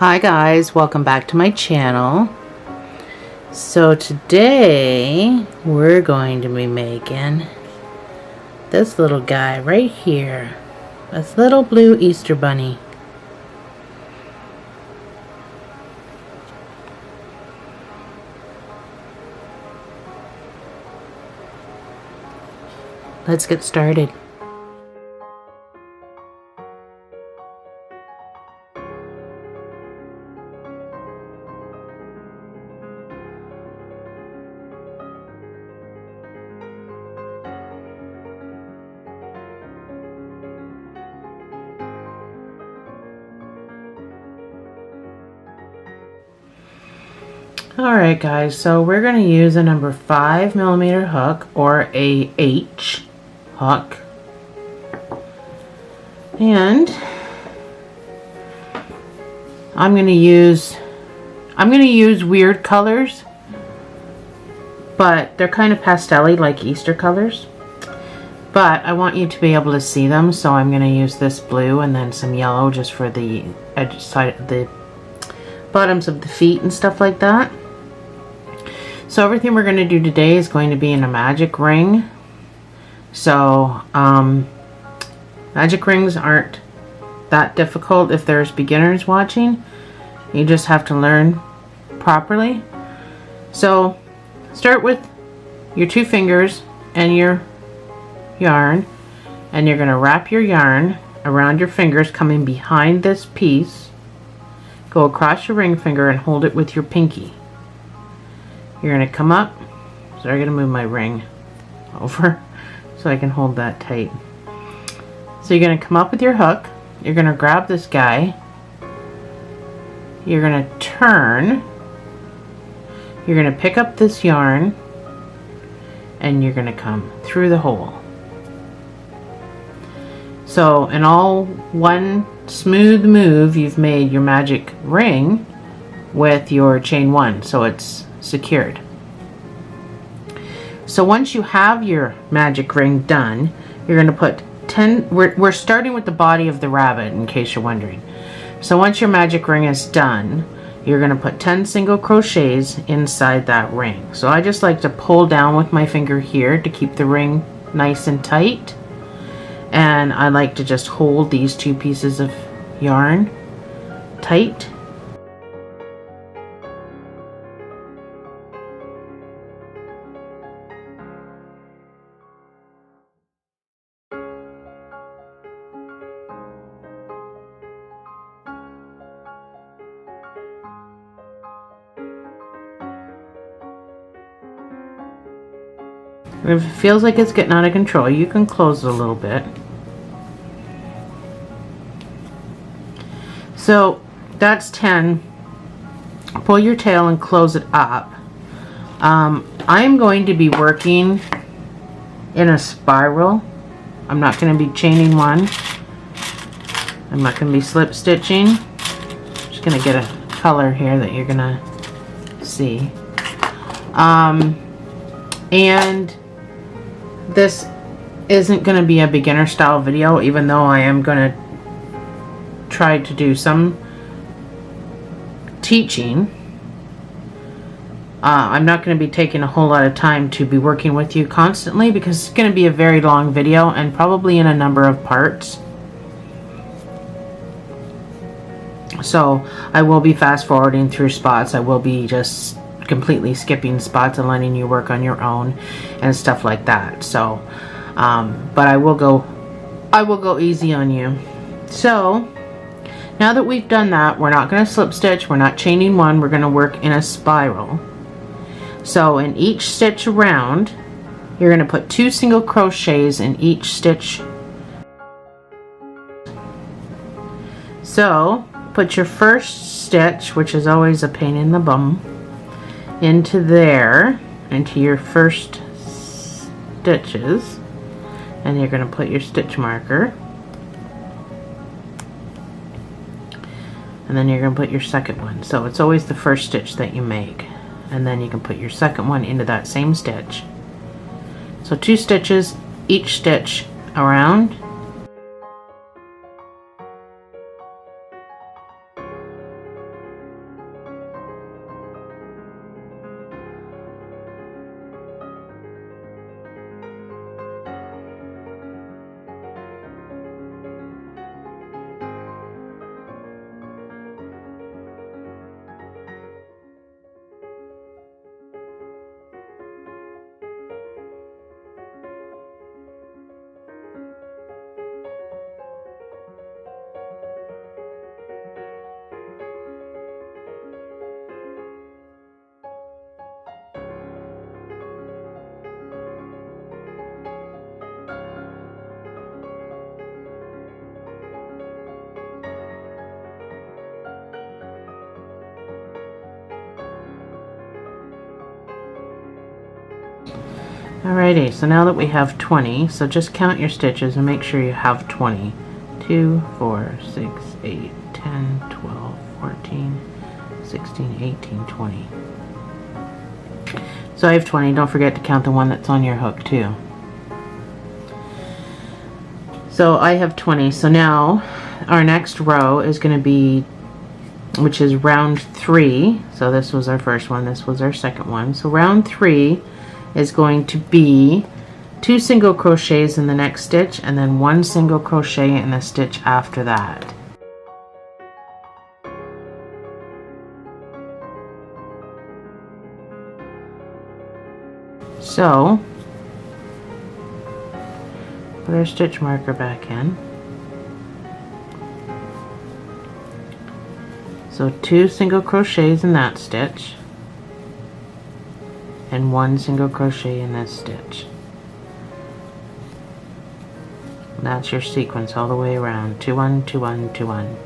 Hi guys, welcome back to my channel. So today we're going to be making this little guy right here, this little blue Easter bunny. Let's get started. Alright guys, so we're going to use a number 5mm hook or a H hook. And I'm going to use weird colors, but they're kind of pastel-y like Easter colors. But I want you to be able to see them, so I'm going to use this blue and then some yellow just for the edge side, the bottoms of the feet and stuff like that. So everything we're going to do today is going to be in a magic ring. So magic rings aren't that difficult if there's beginners watching. You just have to learn properly. So start with your 2 fingers and your yarn, and you're going to wrap your yarn around your fingers coming behind this piece. Go across your ring finger and hold it with your pinky. You're going to come up, so I'm going to move my ring over so I can hold that tight. So you're going to come up with your hook, you're going to grab this guy, you're going to turn, you're going to pick up this yarn, and you're going to come through the hole. So in all one smooth move, you've made your magic ring with your chain 1, so it's secured. So once you have your magic ring done, you're going to put 10, we're starting with the body of the rabbit in case you're wondering. So once your magic ring is done, you're going to put 10 single crochets inside that ring. So I just like to pull down with my finger here to keep the ring nice and tight. And I like to just hold these 2 pieces of yarn tight. If it feels like it's getting out of control, you can close it a little bit. So that's 10. Pull your tail and close it up. I'm going to be working in a spiral. I'm not going to be chaining 1. I'm not going to be slip stitching. I'm just going to get a color here that you're going to see. And this isn't going to be a beginner style video, even though I am going to try to do some teaching. I'm not going to be taking a whole lot of time to be working with you constantly because it's going to be a very long video and probably in a number of parts. So I will be fast forwarding through spots. I will be just completely skipping spots and letting you work on your own and stuff like that. So but I will go easy on you. So now that we've done that, we're not going to slip stitch, we're not chaining 1, we're going to work in a spiral. So in each stitch around, you're going to put 2 single crochets in each stitch. So put your first stitch, which is always a pain in the bum, into there, into your first stitches, and you're going to put your stitch marker, and then you're going to put your second one. So it's always the first stitch that you make, and then you can put your second one into that same stitch. So 2 stitches each stitch around, Alrighty, so now that we have 20, so just count your stitches and make sure you have 20. 2, 4, 6, 8, 10, 12, 14, 16, 18, 20. So I have 20. Don't forget to count the one that's on your hook too. So I have 20. So now our next row is going to be, which is round 3. So this was our first one, this was our second one. So round 3 is going to be 2 single crochets in the next stitch and then 1 single crochet in the stitch after that. So put our stitch marker back in. So 2 single crochets in that stitch and 1 single crochet in this stitch. And that's your sequence all the way around. 2, 1, 2, 1, 2, 1.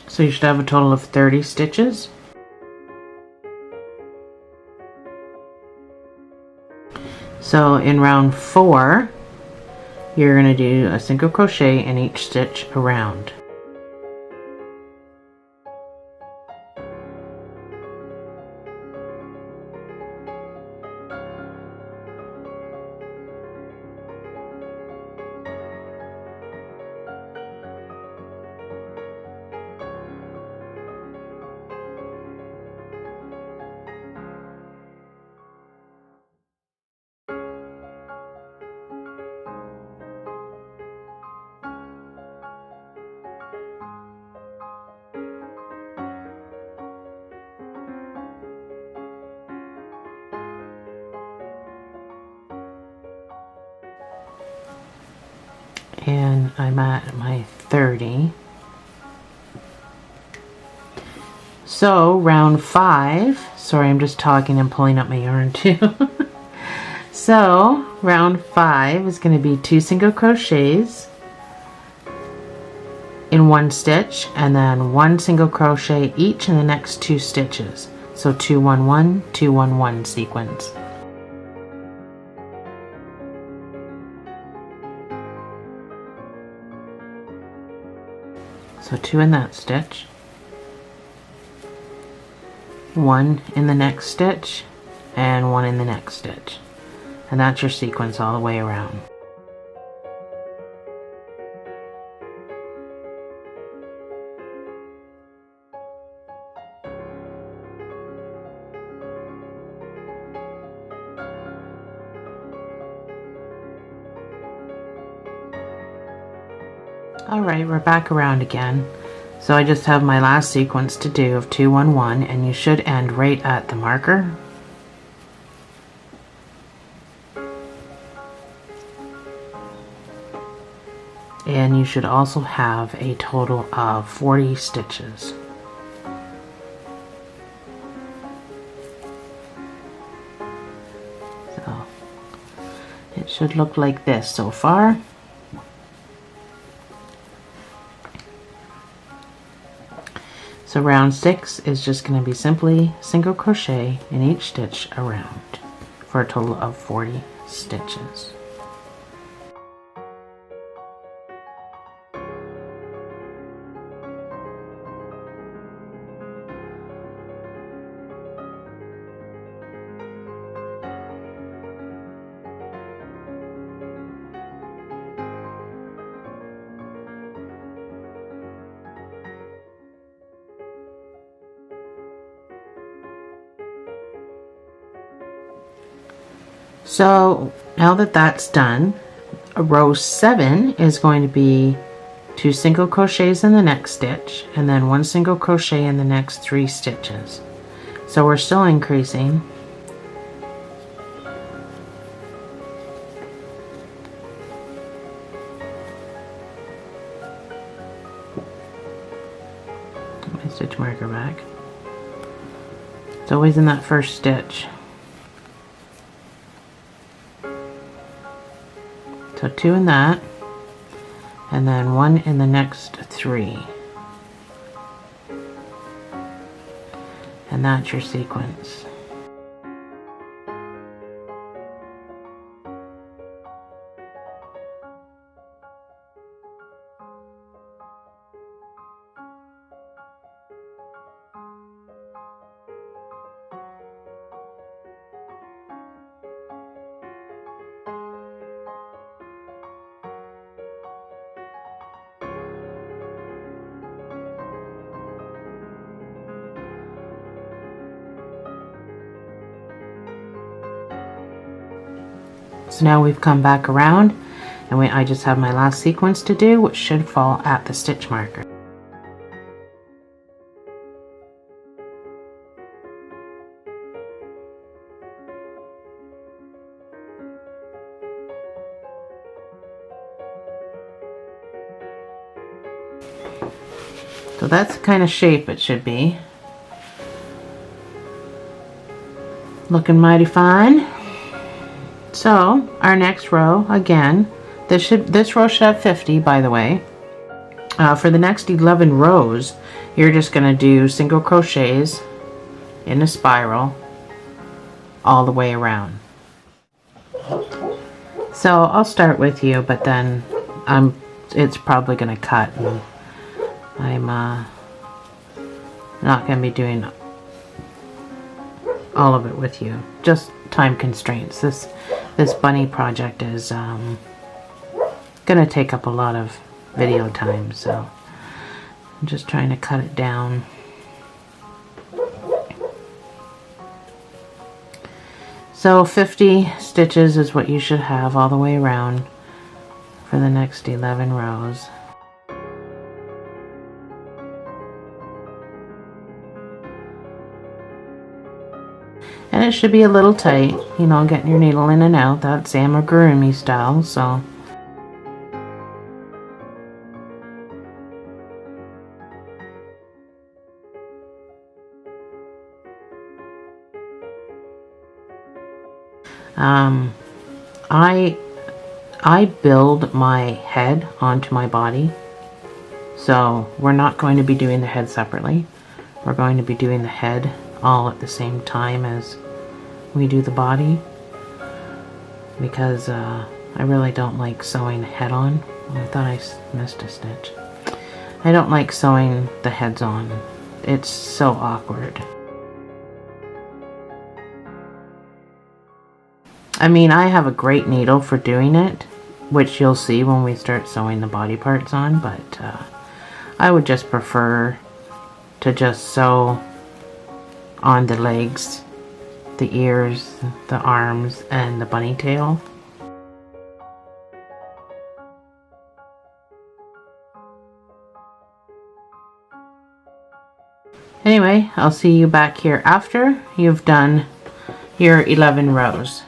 So you should have a total of 30 stitches. So in round 4, you're going to do a single crochet in each stitch around. And I'm at my 30. So round 5, sorry, I'm just talking and pulling up my yarn too. So round 5 is going to be 2 single crochets in one stitch and then 1 single crochet each in the next 2 stitches. So 2, 1, 1, 2, 1, 1 sequence. So 2 in that stitch, 1 in the next stitch, and 1 in the next stitch. And that's your sequence all the way around. Alright, we're back around again. So I just have my last sequence to do of 2, 1, 1, and you should end right at the marker. And you should also have a total of 40 stitches. So it should look like this so far. So round 6 is just going to be simply single crochet in each stitch around for a total of 40 stitches. So now that that's done, row 7 is going to be 2 single crochets in the next stitch and then 1 single crochet in the next 3 stitches. So we're still increasing. Put my stitch marker back. It's always in that first stitch. So 2 in that, and then 1 in the next 3. And that's your sequence. So now we've come back around and I just have my last sequence to do, which should fall at the stitch marker. So that's the kind of shape it should be. Looking mighty fine. So our next row, again, this row should have 50, by the way. For the next 11 rows, you're just going to do single crochets in a spiral all the way around. So I'll start with you, but then it's probably going to cut, and I'm not going to be doing all of it with you. Just time constraints. This bunny project is gonna take up a lot of video time, so I'm just trying to cut it down. So 50 stitches is what you should have all the way around for the next 11 rows. And it should be a little tight, you know, getting your needle in and out. That's Amigurumi style, so. I build my head onto my body, so we're not going to be doing the head separately. We're going to be doing the head all at the same time as we do the body, because I really don't like sewing the head on. I thought I missed a stitch. I don't like sewing the heads on. It's so awkward. I mean, I have a great needle for doing it, which you'll see when we start sewing the body parts on, but I would just prefer to just sew on the legs, the ears, the arms, and the bunny tail. Anyway, I'll see you back here after you've done your 11 rows.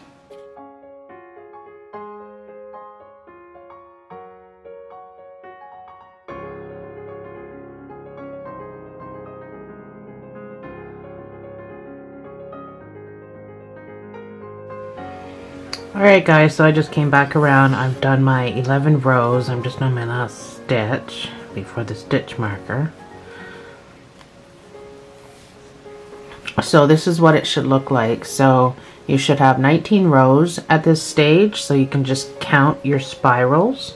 Alright guys, so I just came back around. I've done my 11 rows. I'm just on my last stitch before the stitch marker. So this is what it should look like. So you should have 19 rows at this stage, so you can just count your spirals.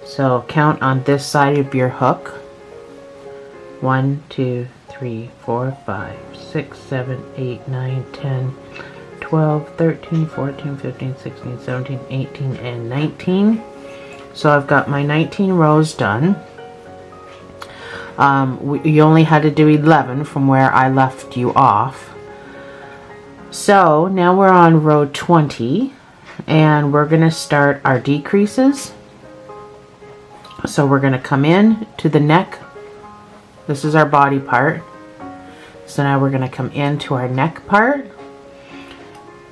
So count on this side of your hook. 1, 2, 3, 4, 5, 6, 7, 8, 9, 10, 12, 13, 14, 15, 16, 17, 18, and 19. So I've got my 19 rows done. You only had to do 11 from where I left you off. So now we're on row 20, and we're going to start our decreases. So we're going to come in to the neck. This is our body part. So now we're going to come into our neck part.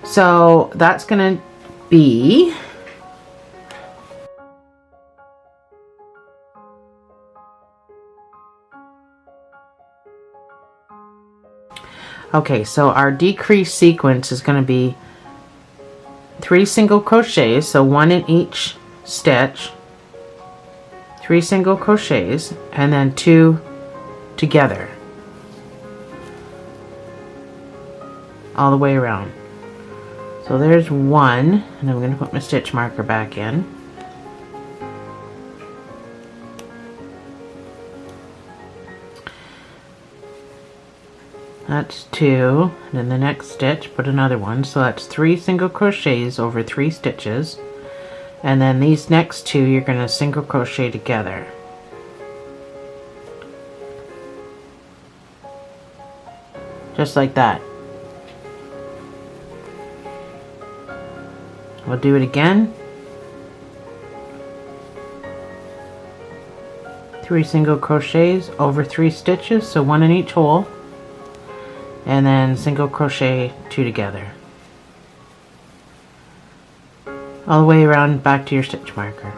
So that's going to be okay, so our decrease sequence is going to be 3 single crochets, so 1 in each stitch, 3 single crochets, and then 2 together all the way around. So there's 1, and I'm going to put my stitch marker back in. That's 2, and in the next stitch put another one, so that's 3 single crochets over 3 stitches, and then these next 2 you're going to single crochet together. Just like that. We'll do it again. 3 single crochets over 3 stitches, so 1 in each hole, and then single crochet 2 together all the way around back to your stitch marker.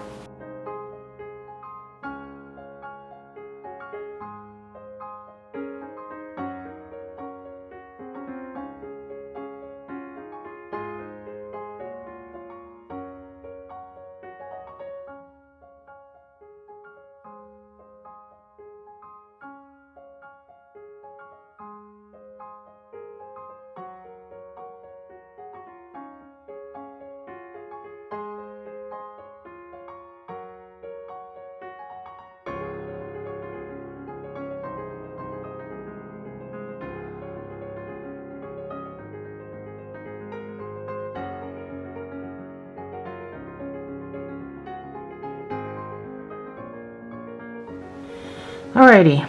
Alrighty,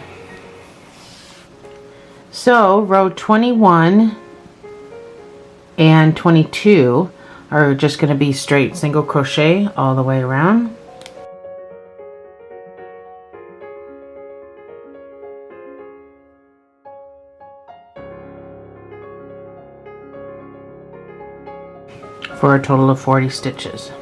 so row 21 and 22 are just going to be straight single crochet all the way around. For a total of 40 stitches.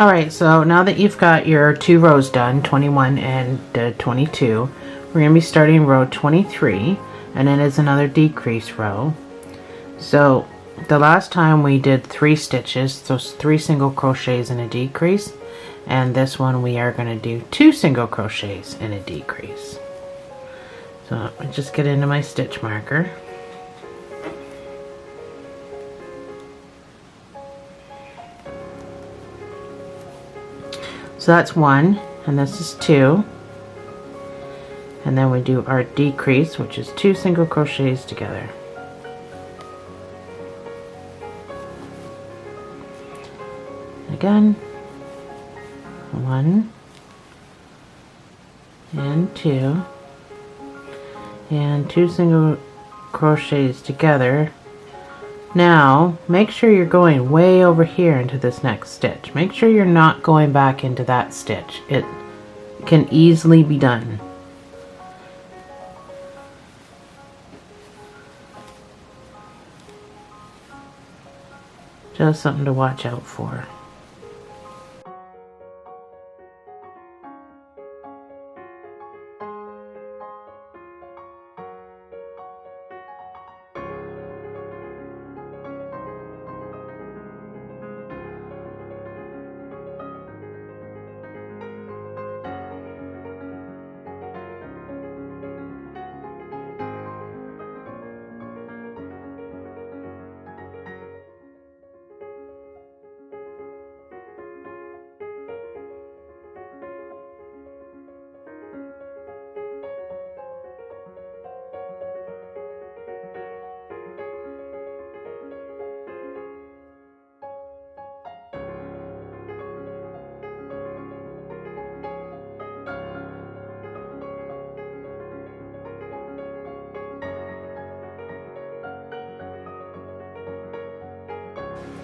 Alright, so now that you've got your 2 rows done, 21 and 22, we're going to be starting row 23, and then it's another decrease row. So the last time we did 3 stitches, those 3 single crochets in a decrease, and this one we are going to do 2 single crochets in a decrease. So I just get into my stitch marker. So that's 1, and this is 2, and then we do our decrease, which is 2 single crochets together. again. 1 and 2 and 2 single crochets together. Now make sure you're going way over here into this next stitch. Make sure you're not going back into that stitch. It can easily be done. Just something to watch out for.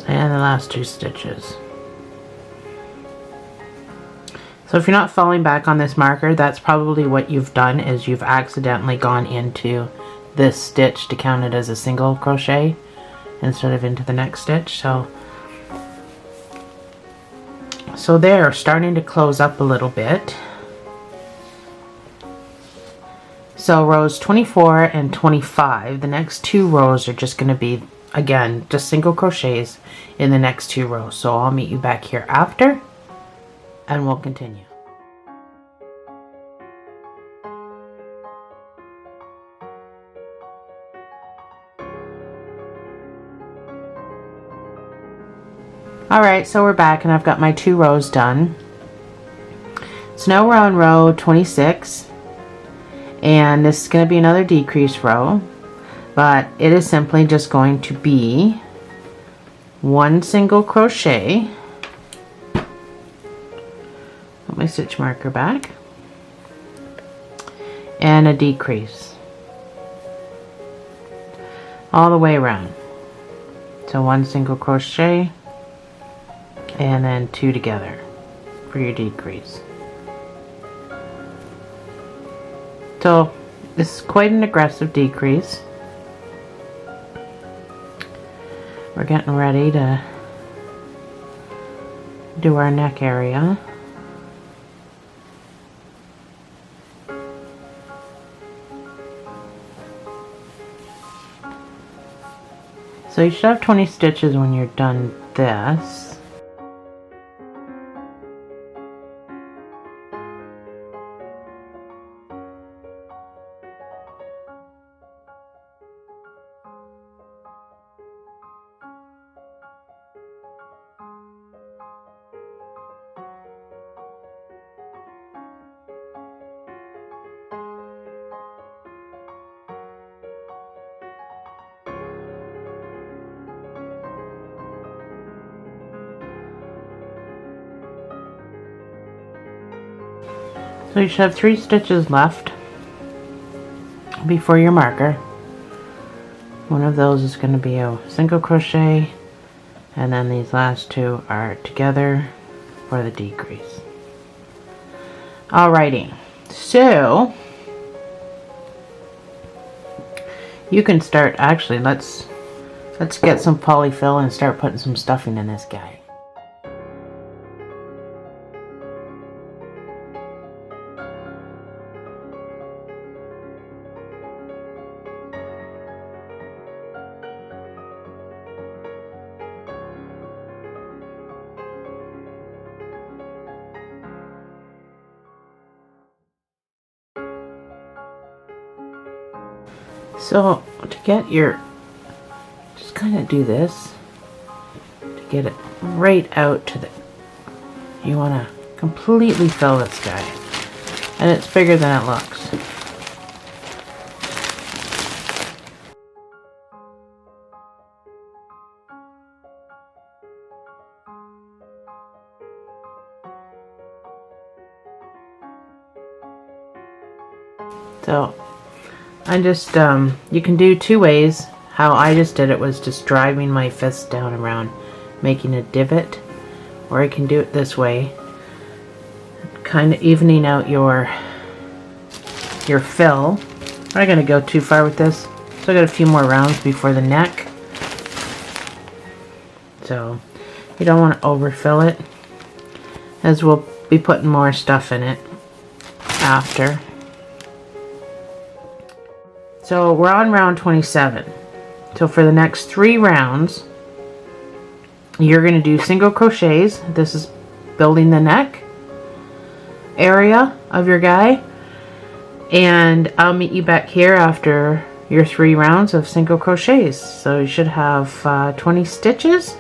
And the last 2 stitches. So if you're not falling back on this marker, that's probably what you've done, is you've accidentally gone into this stitch to count it as a single crochet instead of into the next stitch. So they're starting to close up a little bit. So rows 24 and 25, the next 2 rows are just going to be, again, just single crochets in the next 2 rows. So I'll meet you back here after, and we'll continue. Alright, so we're back and I've got my 2 rows done. So now we're on row 26, and this is going to be another decrease row, but it is simply just going to be 1 single crochet. Put my stitch marker back, and a decrease all the way around. So 1 single crochet and then 2 together for your decrease. So this is quite an aggressive decrease. We're getting ready to do our neck area. So you should have 20 stitches when you're done this. So you should have 3 stitches left before your marker. One of those is going to be a single crochet, and then these last 2 are together for the decrease. Alrighty, so you can start, actually let's get some polyfill and start putting some stuffing in this guy. So to get your, just kind of do this to get it right out to the, you want to completely fill this guy, and it's bigger than it looks. So I just, you can do two ways. How I just did it was just driving my fist down around, making a divot, or I can do it this way, kind of evening out your fill. I'm not going to go too far with this, so I got a few more rounds before the neck. So you don't want to overfill it, as we'll be putting more stuff in it after. So we're on round 27. So for the next 3 rounds, you're going to do single crochets. This is building the neck area of your guy. And I'll meet you back here after your 3 rounds of single crochets. So you should have 20 stitches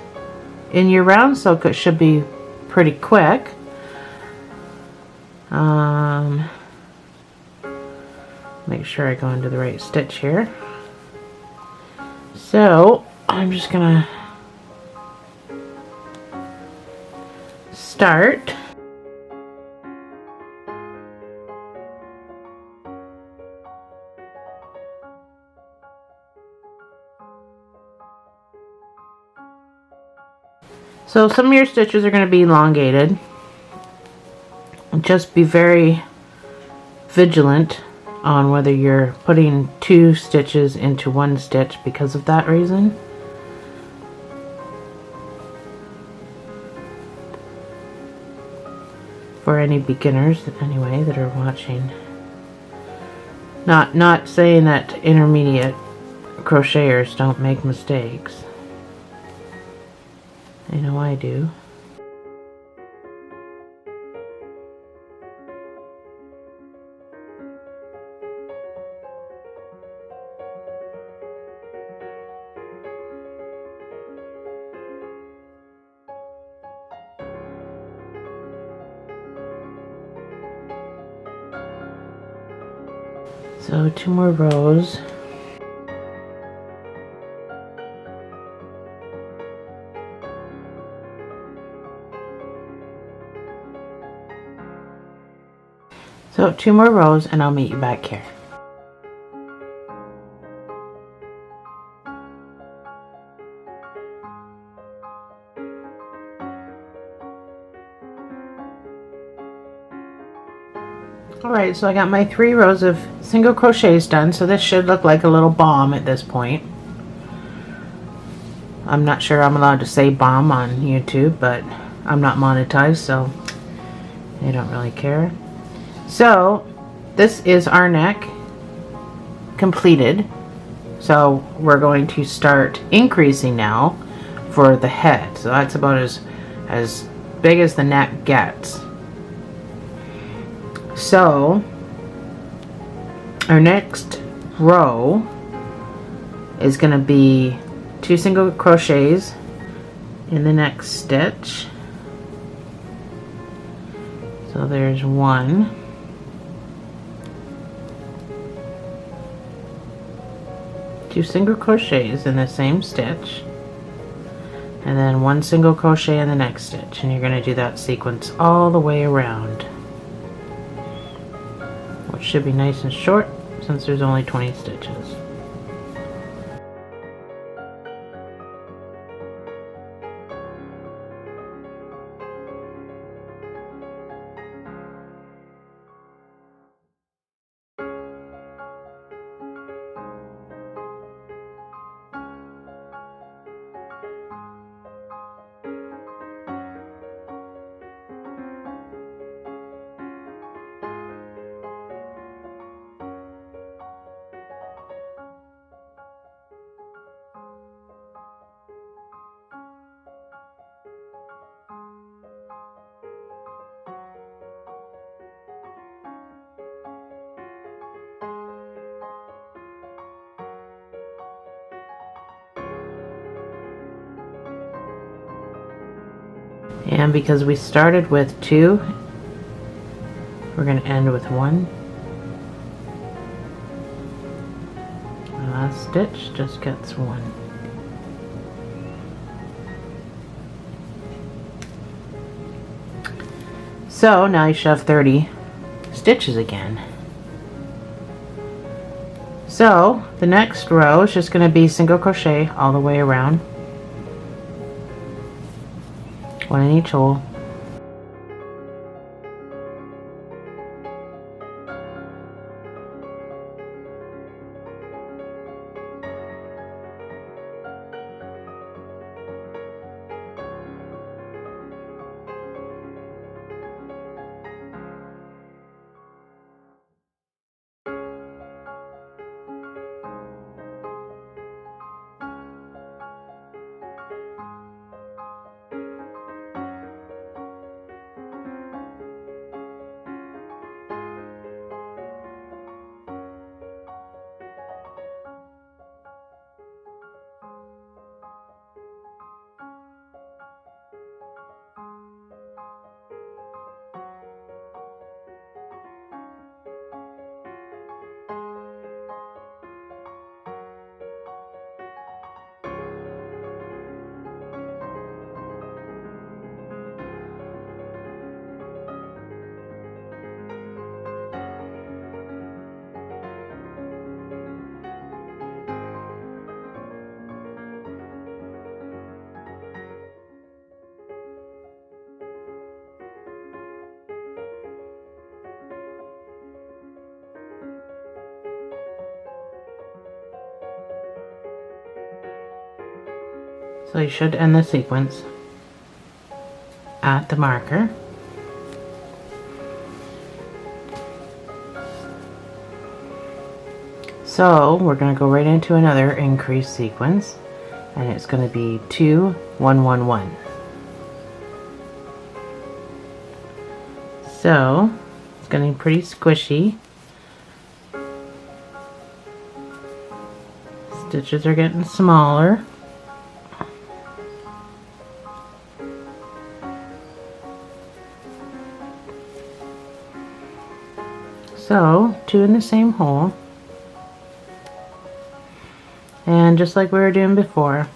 in your round, so it should be pretty quick. Make sure I go into the right stitch here. So I'm just gonna start. So some of your stitches are going to be elongated. Just be very vigilant on whether you're putting 2 stitches into 1 stitch because of that reason. For any beginners anyway that are watching. Not saying that intermediate crocheters don't make mistakes. I know I do. So 2 more rows. So 2 more rows and I'll meet you back here. Alright, so I got my 3 rows of single crochets done, so this should look like a little bomb at this point. I'm not sure I'm allowed to say bomb on YouTube, but I'm not monetized, so I don't really care. So this is our neck completed. So we're going to start increasing now for the head. So that's about as big as the neck gets. So our next row is going to be 2 single crochets in the next stitch. So there's 1. 2 single crochets in the same stitch, and then 1 single crochet in the next stitch, and you're going to do that sequence all the way around, which should be nice and short since there's only 20 stitches. And because we started with 2, we're going to end with 1. The last stitch just gets 1. So now you should have 30 stitches again. So the next row is just going to be single crochet all the way around, one in each hole. So you should end the sequence at the marker. So we're going to go right into another increased sequence, and it's going to be 2 1 1 1. So it's getting pretty squishy. Stitches are getting smaller. So 2 in the same hole, and just like we were doing before,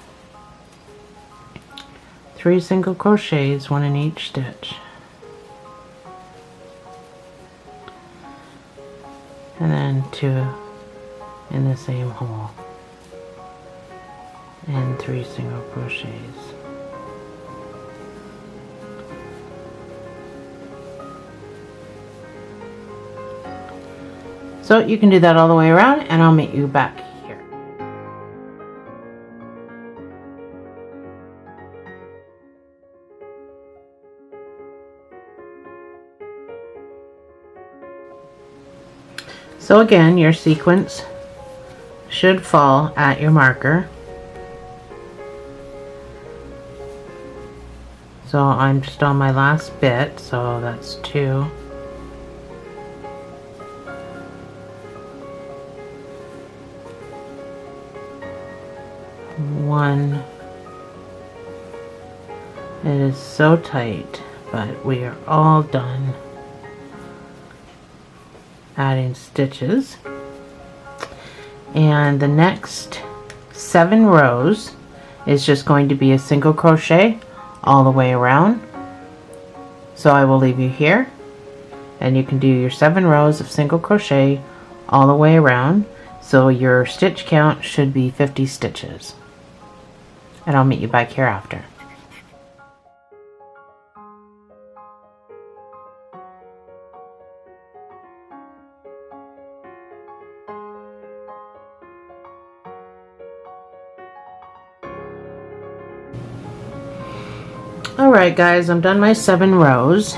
3 single crochets, 1 in each stitch, and then 2 in the same hole, and 3 single crochets. So you can do that all the way around, and I'll meet you back here. So again, your sequence should fall at your marker. So I'm just on my last bit, so that's 2. One. It is so tight, but we are all done adding stitches. And the next 7 rows is just going to be a single crochet all the way around. So I will leave you here, and you can do your 7 rows of single crochet all the way around. So your stitch count should be 50 stitches. And I'll meet you back here after. Alright guys, I'm done my 7 rows.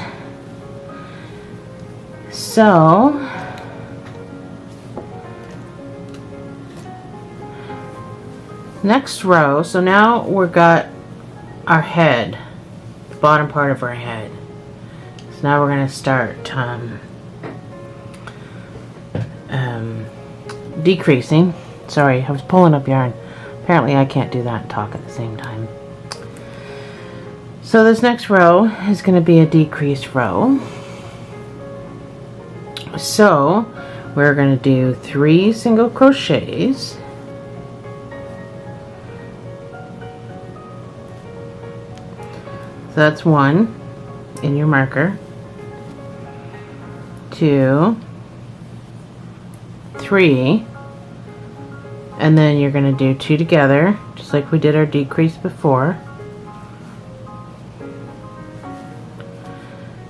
So next row, so now we've got our head, the bottom part of our head. So now we're going to start decreasing. Sorry, I was pulling up yarn. Apparently I can't do that and talk at the same time. So this next row is going to be a decreased row. So we're going to do 3 single crochets. So that's 1 in your marker, 2, 3, And then you're going to do 2 together, just like we did our decrease before.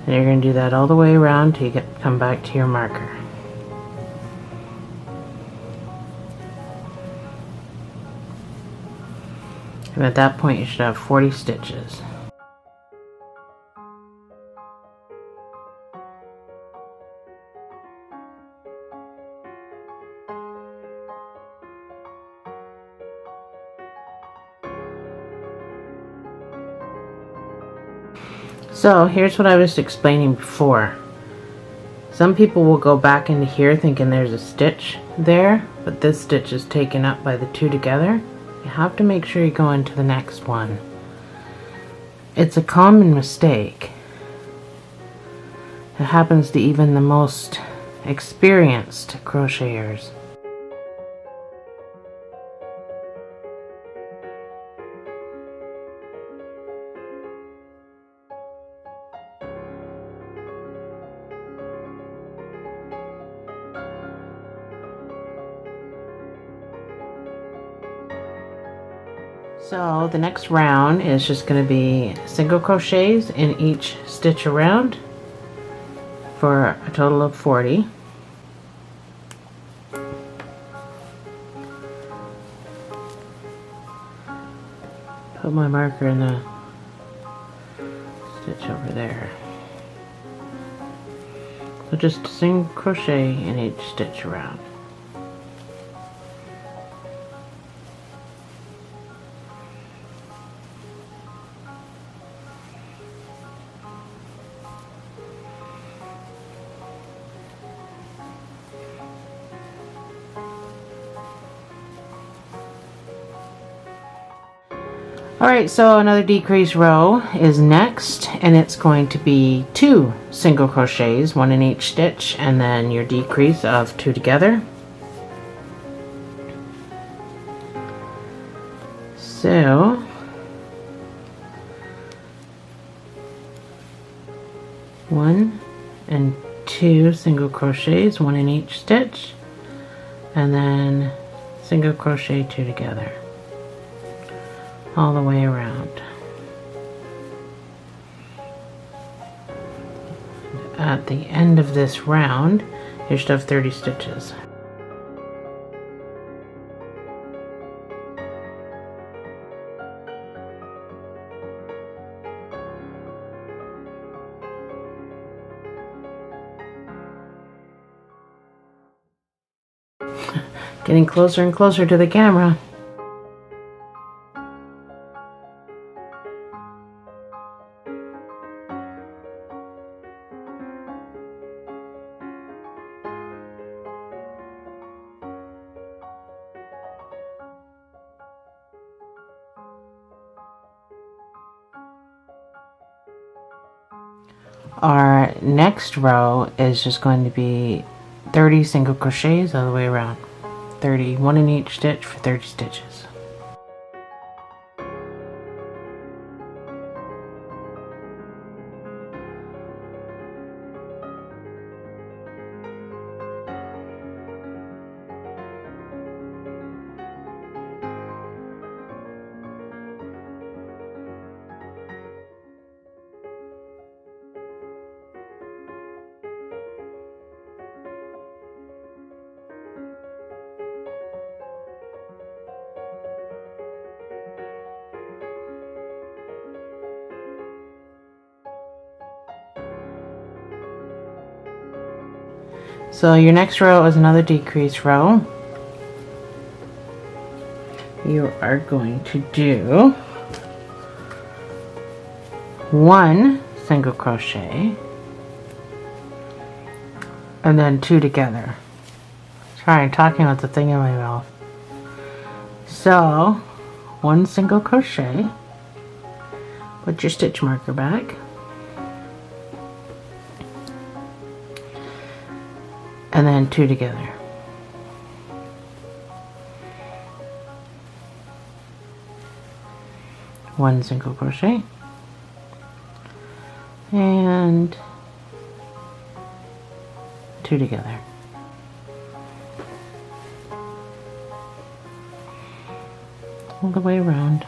And you're going to do that all the way around till you come back to your marker. And at that point you should have 40 stitches. So here's what I was explaining before. Some people will go back into here thinking there's a stitch there, but this stitch is taken up by the 2 together. You have to make sure you go into the next one. It's a common mistake. It happens to even the most experienced crocheters. So the next round is just going to be single crochets in each stitch around for a total of 40. Put my marker in the stitch over there. So just a single crochet in each stitch around. Alright, so another decrease row is next, and it's going to be 2 single crochets, 1 in each stitch, and then your decrease of 2 together. So one and 2 single crochets, 1 in each stitch, and then single crochet 2 together all the way around. At the end of this round, you should have 30 stitches. Getting closer and closer to the camera. Our next row is just going to be 30 single crochets all the way around. 30, 1 in each stitch for 30 stitches. So your next row is another decrease row. You are going to do 1 single crochet and then 2 together. Sorry, I'm talking with the thing in my mouth. So 1 single crochet, put your stitch marker back, and then 2 together. One single crochet and 2 together. all the way around.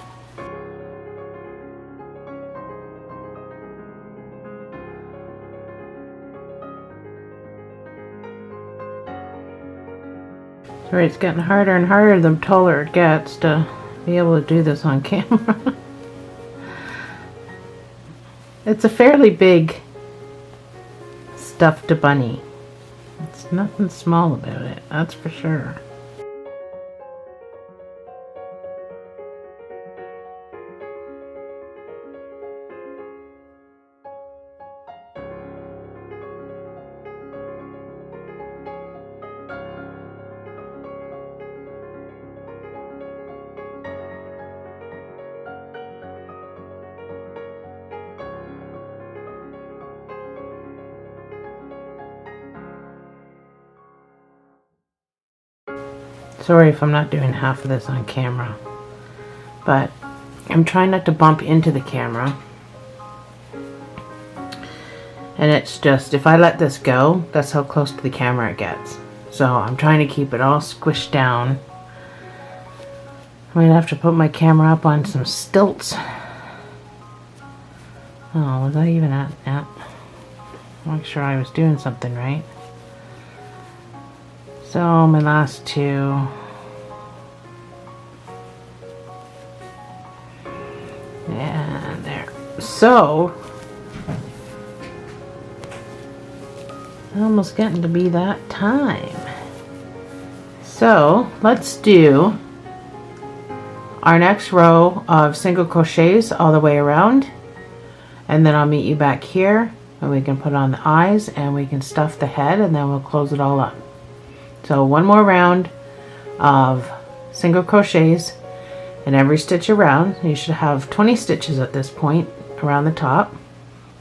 Sorry, it's getting harder and harder the taller it gets to be able to do this on camera. It's a fairly big stuffed bunny. It's nothing small about it, that's for sure. Sorry if I'm not doing half of this on camera, but I'm trying not to bump into the camera. And it's just, if I let this go, that's how close to the camera it gets. So I'm trying to keep it all squished down. I'm gonna have to put my camera up on some stilts. Oh, was I even at that? Make sure I was doing something right. So my last two. And there. So almost getting to be that time. So let's do our next row of single crochets all the way around, and then I'll meet you back here and we can put on the eyes and we can stuff the head, and then we'll close it all up. So one more round of single crochets in every stitch around. You should have 20 stitches at this point around the top,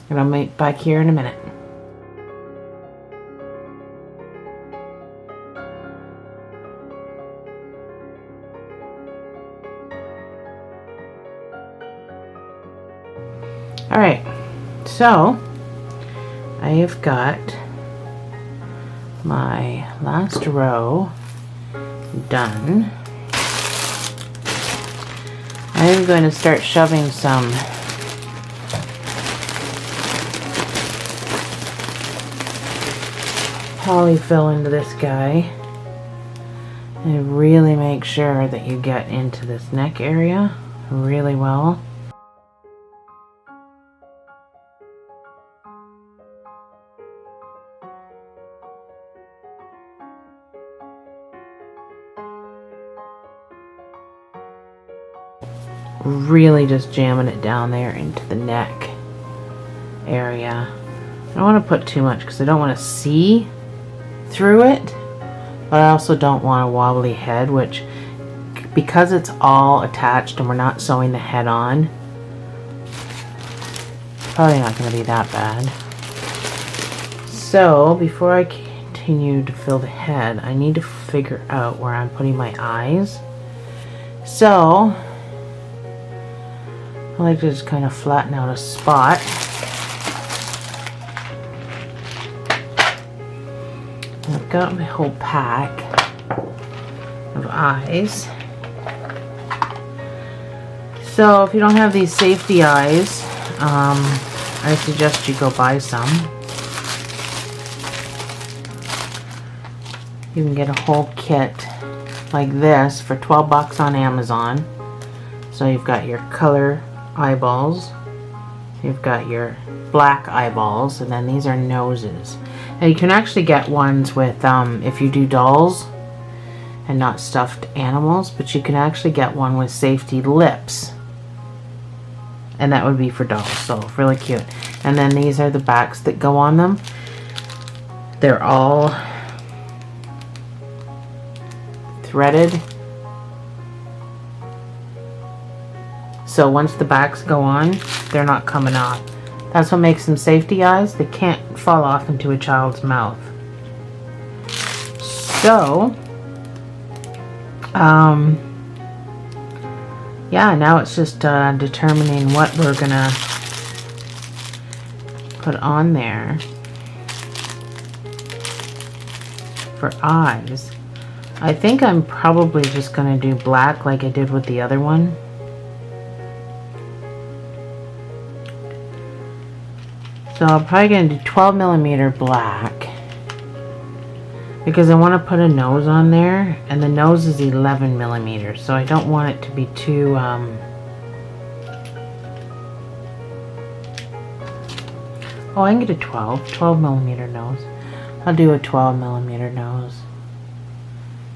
and I'll meet back here in a minute. Alright, so I have got my last row done. I'm going to start shoving some polyfill into this guy, and really make sure that you get into this neck area really well. Really just jamming it down there into the neck area. I don't want to put too much because I don't want to see through it, but I also don't want a wobbly head, which, because it's all attached and we're not sewing the head on, probably not going to be that bad. So before I continue to fill the head, I need to figure out where I'm putting my eyes. So I like to just kind of flatten out a spot. I've got my whole pack of eyes. So if you don't have these safety eyes, I suggest you go buy some. You can get a whole kit like this for 12 bucks on Amazon. So you've got your color eyeballs, you've got your black eyeballs, and then these are noses. And you can actually get ones with, if you do dolls and not stuffed animals, but you can actually get one with safety lips, and that would be for dolls, so really cute. And then these are the backs that go on them. They're all threaded. So once the backs go on, they're not coming off. That's what makes them safety eyes. They can't fall off into a child's mouth. So, yeah, now it's just determining what we're gonna put on there for eyes. I think I'm probably just going to do black like I did with the other one. So I'm probably going to do 12mm black because I want to put a nose on there, and the nose is 11mm, so I don't want it to be too oh, I can get a 12mm nose. I'll do a 12mm nose.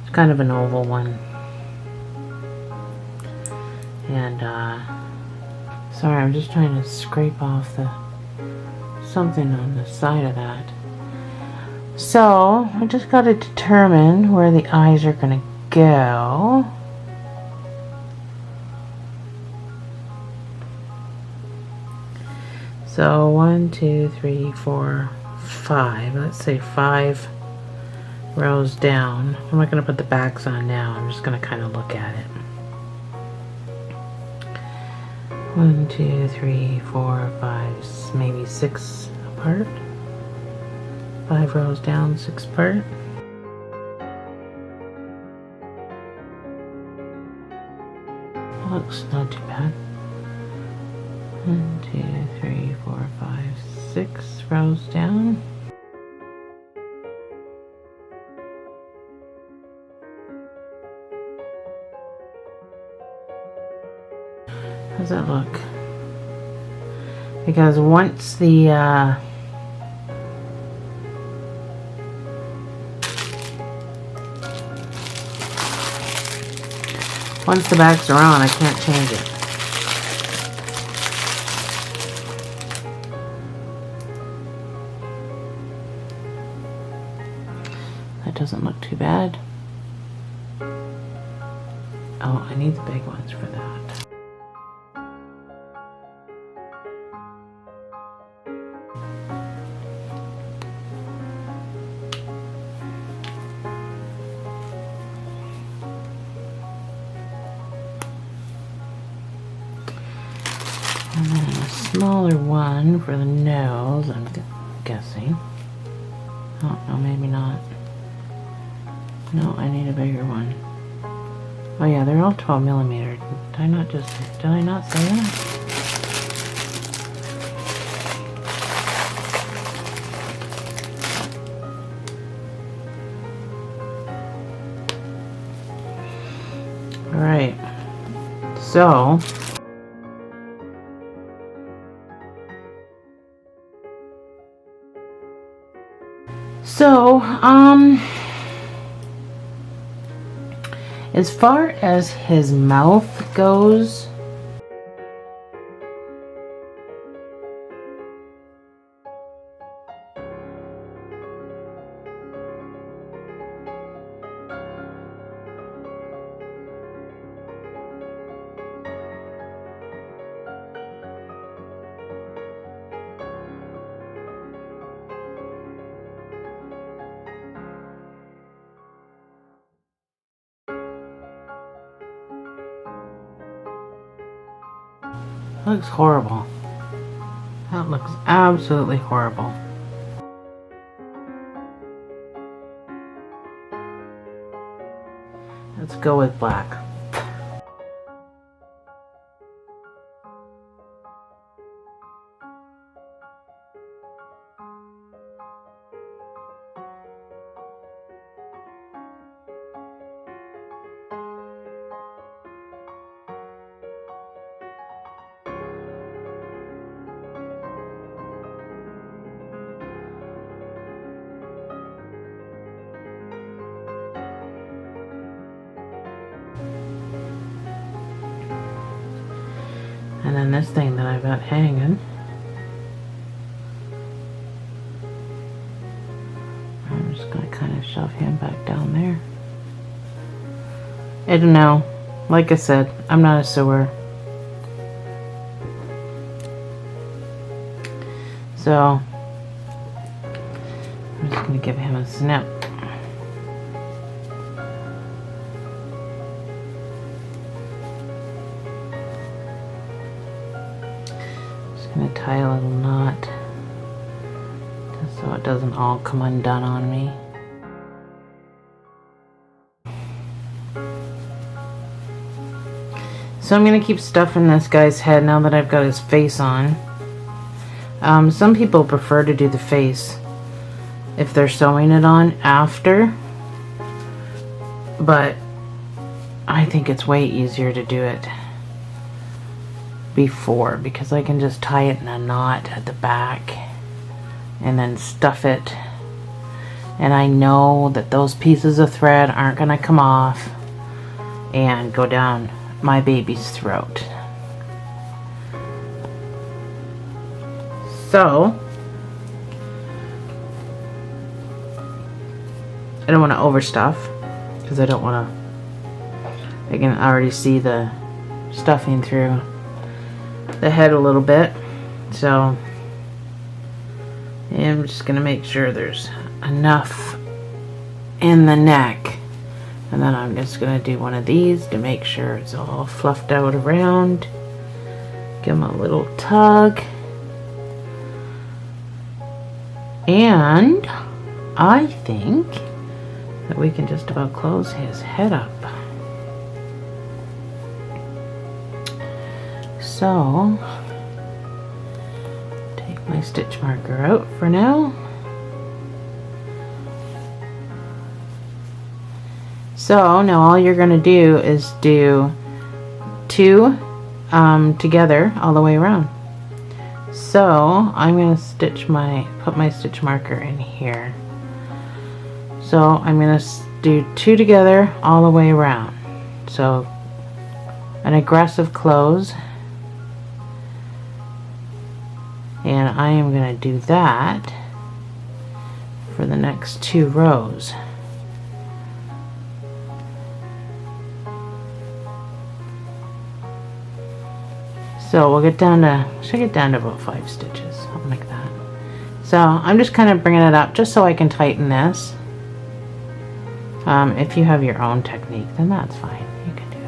It's kind of an oval one. And sorry, I'm just trying to scrape off the something on the side of that. So I just got to determine where the eyes are going to go. So 1, 2, 3, 4, 5. Let's say 5 rows down. I'm not going to put the backs on now. I'm just going to kind of look at it. 1, 2, 3, 4, 5, maybe 6 apart. 5 rows down, 6 apart. Looks not too bad. 1, 2, 3, 4, 5, 6 rows down. How's that look? Because once the backs are on, I can't change it. That doesn't look too bad. Oh, I need the big ones for that. And then a smaller one for the nose, I'm guessing. Oh, no, maybe not. No, I need a bigger one. Oh yeah, they're all 12mm. Did I not say that? Alright. So, as far as his mouth goes, that looks horrible. That looks absolutely horrible. Let's go with black. And then this thing that I've got hanging, I'm just going to kind of shove him back down there. I don't know. Like I said, I'm not a sewer. So, I'm just going to give him a snip. Gonna tie a little knot just so it doesn't all come undone on me. So I'm going to keep stuffing this guy's head now that I've got his face on. Some people prefer to do the face if they're sewing it on after, but I think it's way easier to do it before, because I can just tie it in a knot at the back and then stuff it, and I know that those pieces of thread aren't going to come off and go down my baby's throat. So I don't want to overstuff, because I don't want to, I can already see the stuffing through the head a little bit. So I'm just going to make sure there's enough in the neck, and then I'm just going to do one of these to make sure it's all fluffed out around. Give them a little tug, and I think that we can just about close his head up. So take my stitch marker out for now. So now all you're going to do is do two together all the way around. So I'm going to put my stitch marker in here. So I'm going to do two together all the way around. So an aggressive close, and I am going to do that for the next 2 rows. So we'll get down to, should get down to about 5 stitches, something like that. So I'm just kind of bringing it up just so I can tighten this. If you have your own technique, then that's fine. You can do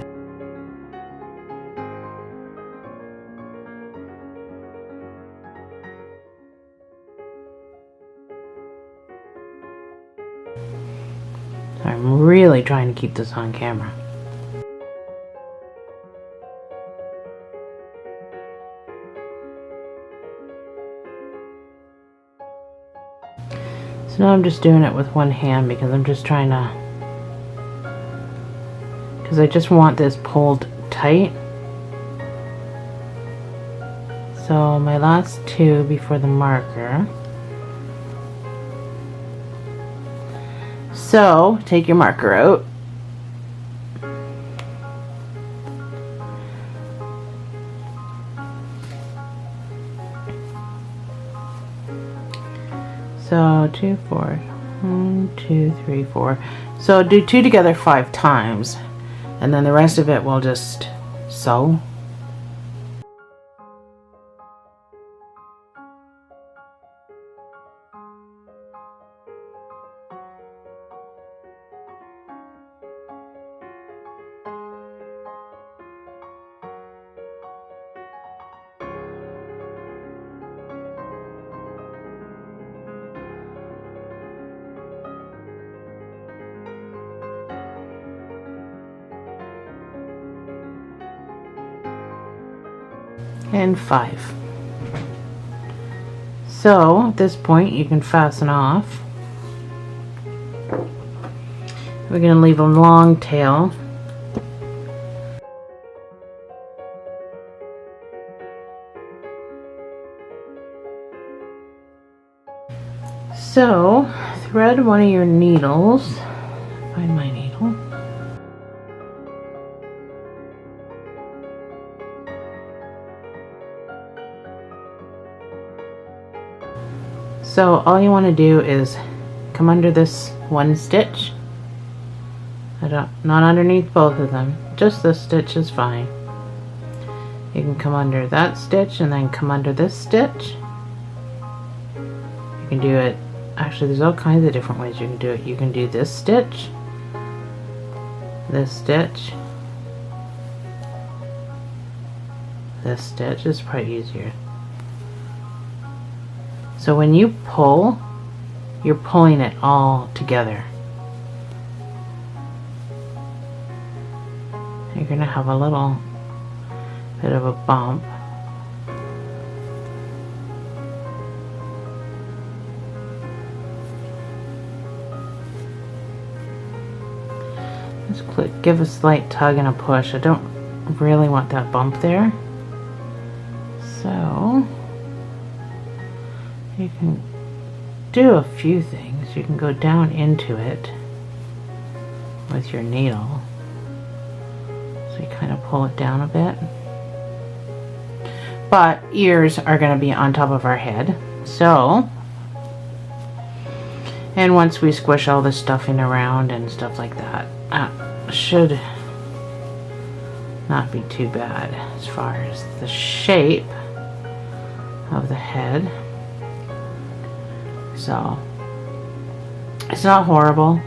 it. I'm really trying to keep this on camera. So now I'm just doing it with one hand, because I'm just trying to, because I just want this pulled tight. So my last 2 before the marker. So take your marker out. So 2, 4, 1, 2, 3, 4. So do 2 together 5 times, and then the rest of it we'll just sew. And 5. So at this point you can fasten off. We're going to leave a long tail. So thread one of your needles. Find my needle. So all you want to do is come under this one stitch. Not underneath both of them. Just this stitch is fine. You can come under that stitch and then come under this stitch. You can do it, actually there's all kinds of different ways you can do it. You can do this stitch, this stitch, this stitch is probably easier. So when you pull, you're pulling it all together. You're going to have a little bit of a bump. Just give a slight tug and a push. I don't really want that bump there. So you can do a few things. You can go down into it with your needle. So you kind of pull it down a bit. But ears are going to be on top of our head. So, and once we squish all the stuffing around and stuff like that, should not be too bad as far as the shape of the head. So it's not horrible.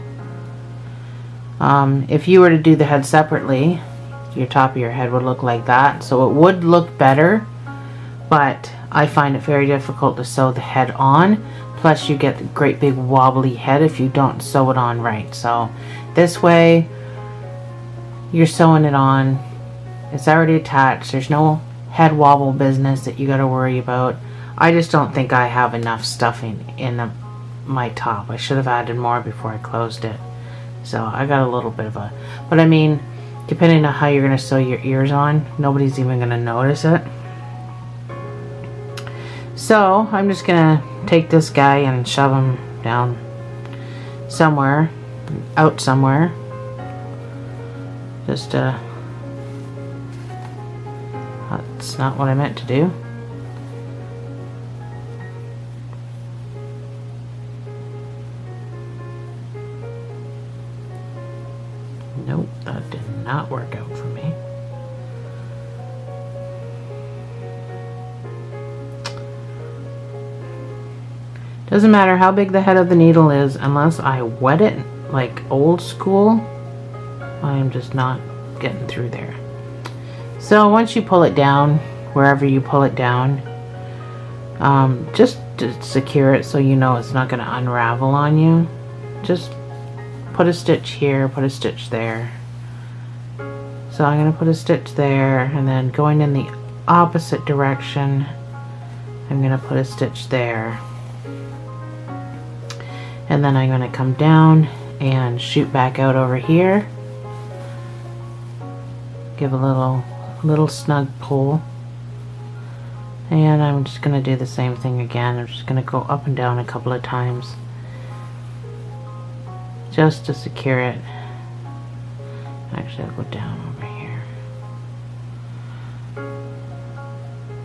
If you were to do the head separately, your top of your head would look like that, so it would look better, but I find it very difficult to sew the head on. Plus you get the great big wobbly head if you don't sew it on right. So this way you're sewing it on, it's already attached, there's no head wobble business that you got to worry about. I just don't think I have enough stuffing in my top. I should have added more before I closed it. So I got a little bit of a, but I mean, depending on how you're going to sew your ears on, nobody's even going to notice it. So I'm just going to take this guy and shove him down somewhere, out somewhere. Just that's not what I meant to do. Nope, that did not work out for me. Doesn't matter how big the head of the needle is, unless I wet it like old school, I'm just not getting through there. So once you pull it down, wherever you pull it down, just to secure it so you know it's not going to unravel on you, just put a stitch here, put a stitch there. So I'm going to put a stitch there, and then going in the opposite direction, I'm going to put a stitch there. And then I'm going to come down and shoot back out over here. Give a little snug pull. And I'm just going to do the same thing again. I'm just going to go up and down a couple of times, just to secure it. Actually, I'll go down over here.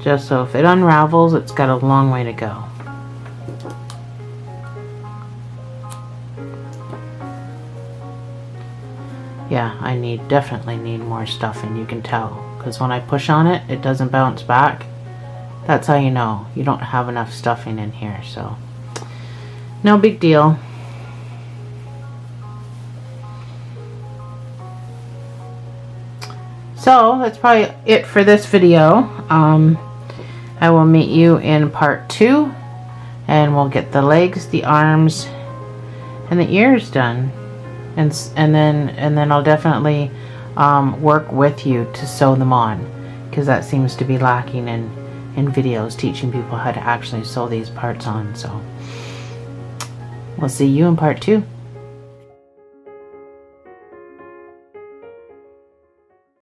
Just so if it unravels, it's got a long way to go. Yeah, I definitely need more stuffing, you can tell. Because when I push on it, it doesn't bounce back. That's how you know you don't have enough stuffing in here, so no big deal. So that's probably it for this video. I will meet you in part 2, and we'll get the legs, the arms, and the ears done. And then I'll definitely work with you to sew them on, because that seems to be lacking in videos, teaching people how to actually sew these parts on. So we'll see you in part 2.